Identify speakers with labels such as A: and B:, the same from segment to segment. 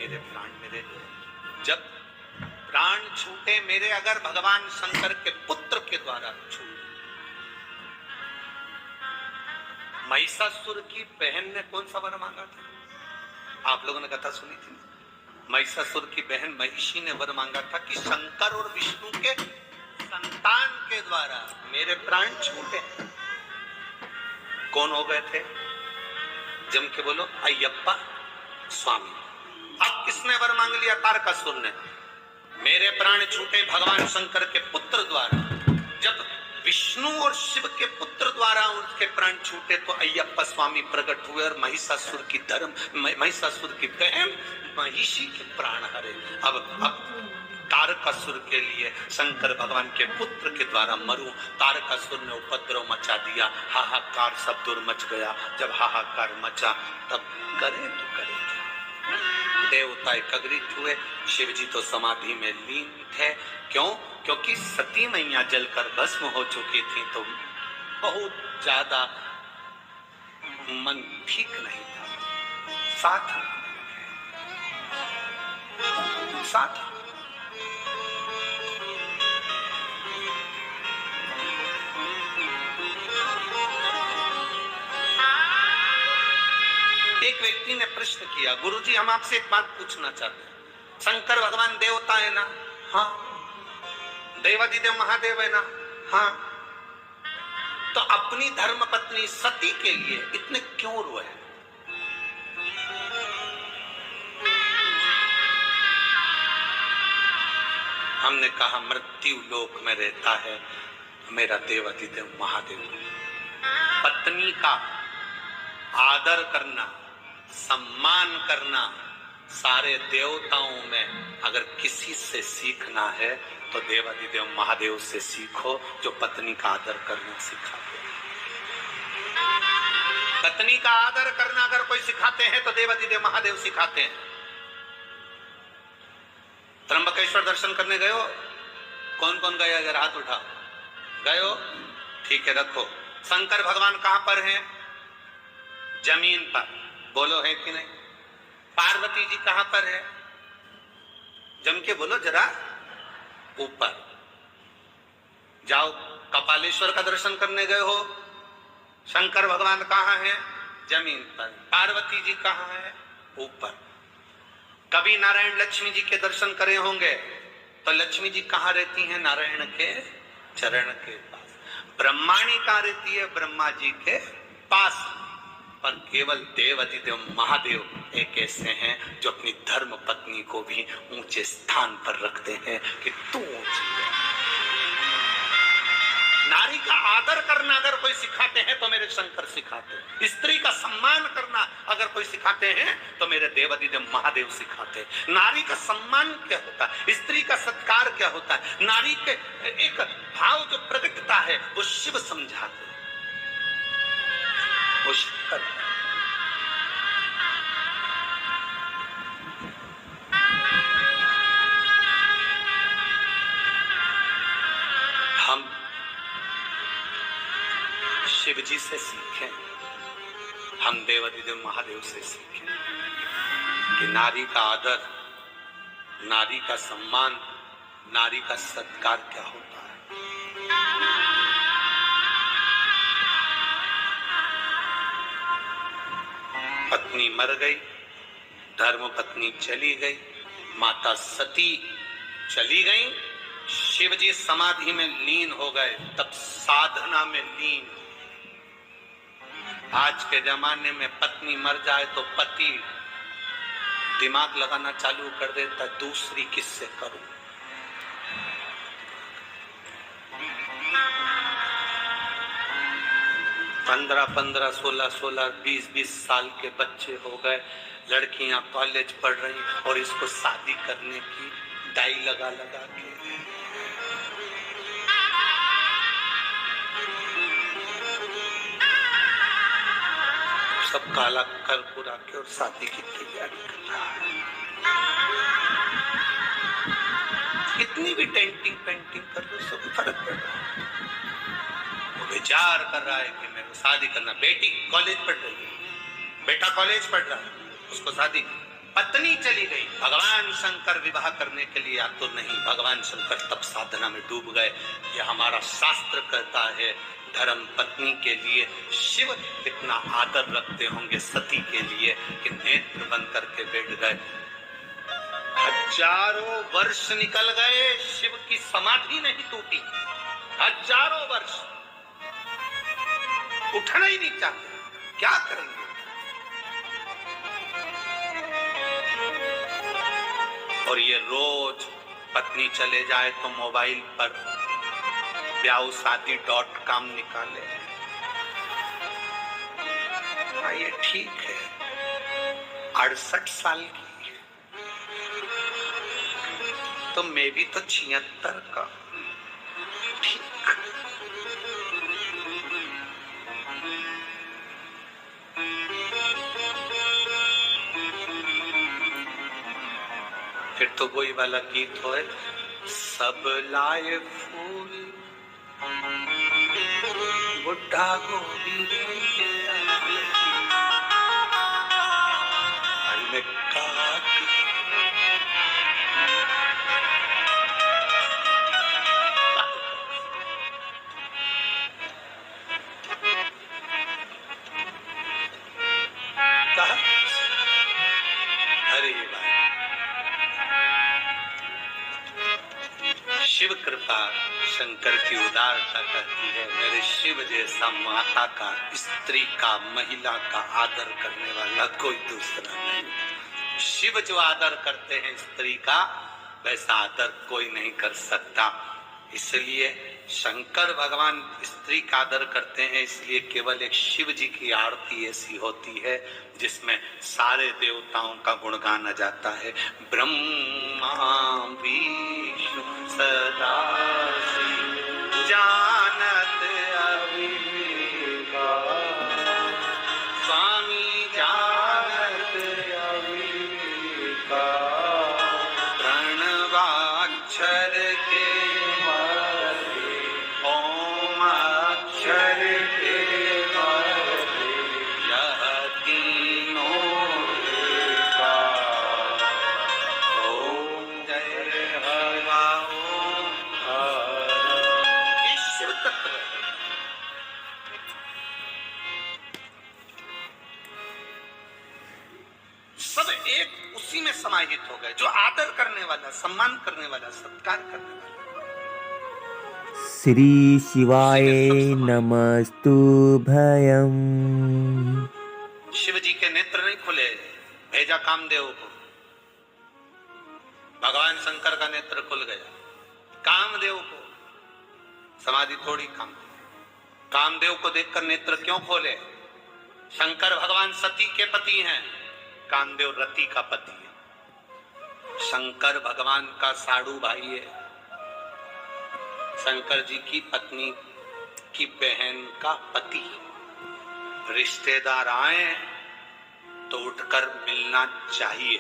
A: मेरे प्राण मेरे, जब प्राण छूटे मेरे अगर भगवान शंकर के पुत्र के द्वारा छूटे। महिषासुर की बहन ने कौन सा वर मांगा था? आप लोगों ने कथा सुनी थी। महिषासुर की बहन महिषी ने वर मांगा था कि शंकर और विष्णु के संतान के द्वारा मेरे प्राण छूटे। कौन हो गए थे? जम के बोलो, अय्यप्पा स्वामी। अब किसने वर मांग लिया? तारकासुर ने। मेरे प्राण छूटे भगवान शंकर के पुत्र द्वारा। जब विष्णु और शिव के पुत्र द्वारा उसके प्राण छूटे तो अय्यप्पा स्वामी प्रकट हुए और महिषासुर की बहन महिषी के प्राण हरे। अब तारकासुर के लिए शंकर भगवान के पुत्र के द्वारा मरूं। तारकासुर ने उपद्रव मचा दिया, हाहाकार सब दूर मच गया। जब हाहाकार मचा तब करे तो करे क्या? देवता एकत्रित हुए। शिव जी तो समाधि में लीन थे। क्यों? क्योंकि सती मैया जलकर भस्म हो चुकी थी तो बहुत ज्यादा मन ठीक नहीं था। साथ एक व्यक्ति ने प्रश्न किया, गुरुजी हम आपसे एक बात पूछना चाहते हैं। शंकर भगवान देवता है ना? हाँ। देवादिदेव महादेव है ना? हाँ। तो अपनी धर्म पत्नी सती के लिए इतने क्यों रोए? हमने कहा मृत्यु लोक में रहता है मेरा देवादिदेव महादेव। पत्नी का आदर करना, सम्मान करना सारे देवताओं में अगर किसी से सीखना है तो देवादिदेव महादेव से सीखो, जो पत्नी का आदर करना सिखाते हैं। पत्नी का आदर करना अगर कोई सिखाते हैं तो देवादिदेव महादेव सिखाते हैं। त्र्यंबकेश्वर दर्शन करने गए हो? कौन कौन गया? अगर हाथ उठा। गए हो? ठीक है, रखो। शंकर भगवान कहां पर हैं? जमीन पर। बोलो है कि नहीं? पार्वती जी कहां पर है? जम के बोलो जरा। ऊपर। जाओ, कपालेश्वर का दर्शन करने गए हो? शंकर भगवान कहां है? जमीन पर। पार्वती जी कहां है? ऊपर। कभी नारायण लक्ष्मी जी के दर्शन करे होंगे तो लक्ष्मी जी कहां रहती हैं? नारायण के चरण के पास। ब्रह्माणी कहां रहती है? ब्रह्मा जी के पास। पर केवल देवादिदेव महादेव एक ऐसे हैं जो अपनी धर्म पत्नी को भी ऊंचे स्थान पर रखते हैं कि तू ऊंची है। नारी का आदर करना अगर कोई सिखाते हैं तो मेरे शंकर सिखाते हैं। स्त्री का सम्मान करना अगर कोई सिखाते हैं तो मेरे देवादिदेव महादेव सिखाते हैं। नारी का सम्मान क्या होता है, स्त्री का सत्कार क्या होता है, नारी के एक भाव जो प्रकटता है वो शिव समझाते हैं, वो शंकर। हम शिव जी से सीखें, हम देवादिदेव महादेव से सीखें कि नारी का आदर, नारी का सम्मान, नारी का सत्कार क्या होता है। पत्नी मर गई, धर्म पत्नी चली गई, माता सती चली गई, शिव जी समाधि में लीन हो गए, तब साधना में लीन। आज के जमाने में पत्नी मर जाए तो पति दिमाग लगाना चालू कर देता, दूसरी किससे करूं। पंद्रह 16 20 साल के बच्चे हो गए, लड़कियां कॉलेज पढ़ रही और इसको शादी करने की डाई लगा लगा के। सब काला कर पूरा के और शादी की तैयारी कर रहा है। कितनी भी पेंटिंग कर लो, सब फर्क पड़ रहा है। वो विचार कर रहा है कि मेरे को शादी करना। बेटी कॉलेज पढ़ रही है, बेटा कॉलेज पढ़ रहा है, उसको शादी। पत्नी चली गई, भगवान शंकर विवाह करने के लिए या तो नहीं, भगवान शंकर तप साधना में डूब गए। ये हमारा शास्त्र कहता है धर्म पत्नी के लिए शिव कितना आदर रखते होंगे सती के लिए कि नेत्र बंद करके बैठ गए। हजारों वर्ष निकल गए, शिव की समाधि नहीं टूटी, हजारों वर्ष उठना ही नहीं चाहते, क्या करेंगे? और ये रोज पत्नी चले जाए तो मोबाइल पर ब्याहशादी.com निकाले। ये ठीक है, 68 साल की तो मैं भी तो 76 का, ठीक। फिर तो वही वाला गीत हो, सब लाए फूल बुढ़ा गोविंद शिव कृपा शंकर की उदारता कहती है, मेरे शिव जैसा माता का, स्त्री का, महिला का आदर करने वाला कोई दूसरा नहीं। शिव जो आदर करते हैं स्त्री का, वैसा आदर कोई नहीं कर सकता। इसलिए शंकर भगवान स्त्री का आदर करते हैं, इसलिए केवल एक शिव जी की आरती ऐसी होती है जिसमें सारे देवताओं का गुणगान आ जाता है। ब्रह्मा विष्णु सदा शिव जानत अविवेका, स्वामी जानत अविवेका, प्रणवाक्षर के ओम अक्षर के यह तीनों का। ओम जय हवा ओम ईश्वर तत्व है। सब एक उसी में समाहित हो गए, जो आदर करने वाला, सम्मान करने वाला, सत्कार करने वाला।
B: श्री शिवाय नमस्तुभ्यं।
A: शिव जी के नेत्र नहीं खुले, भेजा कामदेव को। भगवान शंकर का नेत्र खुल गया, कामदेव को समाधि थोड़ी। कामदेव को देखकर नेत्र क्यों खोले? शंकर भगवान सती के पति हैं, कामदेव रति का पति है। शंकर भगवान का साड़ू भाई है, शंकर जी की पत्नी की बहन का पति। रिश्तेदार आए तो उठकर मिलना चाहिए।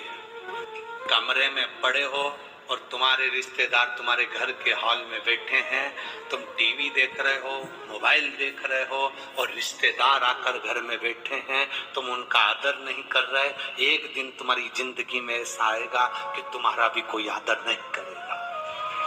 A: कमरे में पड़े हो और तुम्हारे रिश्तेदार तुम्हारे घर के हॉल में बैठे हैं, तुम टीवी देख रहे हो, मोबाइल देख रहे हो, और रिश्तेदार आकर घर में बैठे हैं, तुम उनका आदर नहीं कर रहे। एक दिन तुम्हारी जिंदगी में ऐसा आएगा कि तुम्हारा भी कोई आदर नहीं करेगा।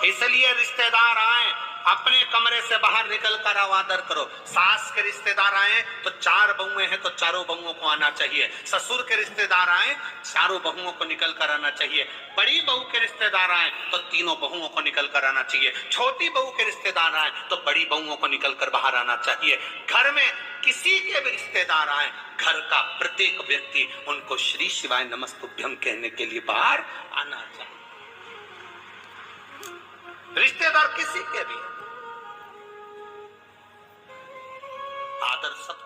A: इसलिए रिश्तेदार आए, अपने कमरे से बाहर निकल कर आओ, आदर करो। सास के रिश्तेदार आए तो 4 बहुएं हैं तो चारों बहुओं को आना चाहिए। ससुर के रिश्तेदार आए, चारों बहुओं को निकल कर आना चाहिए। बड़ी बहू के रिश्तेदार आए तो तीनों बहुओं को निकल कर आना चाहिए। छोटी बहू के रिश्तेदार आए तो बड़ी बहुओं को निकल कर बाहर आना चाहिए। घर में किसी के भी रिश्तेदार आए, घर का प्रत्येक व्यक्ति उनको श्री शिवाय नमस्तुभ्यं कहने के लिए बाहर आना चाहिए। रिश्तेदार किसी के भी, आदर सब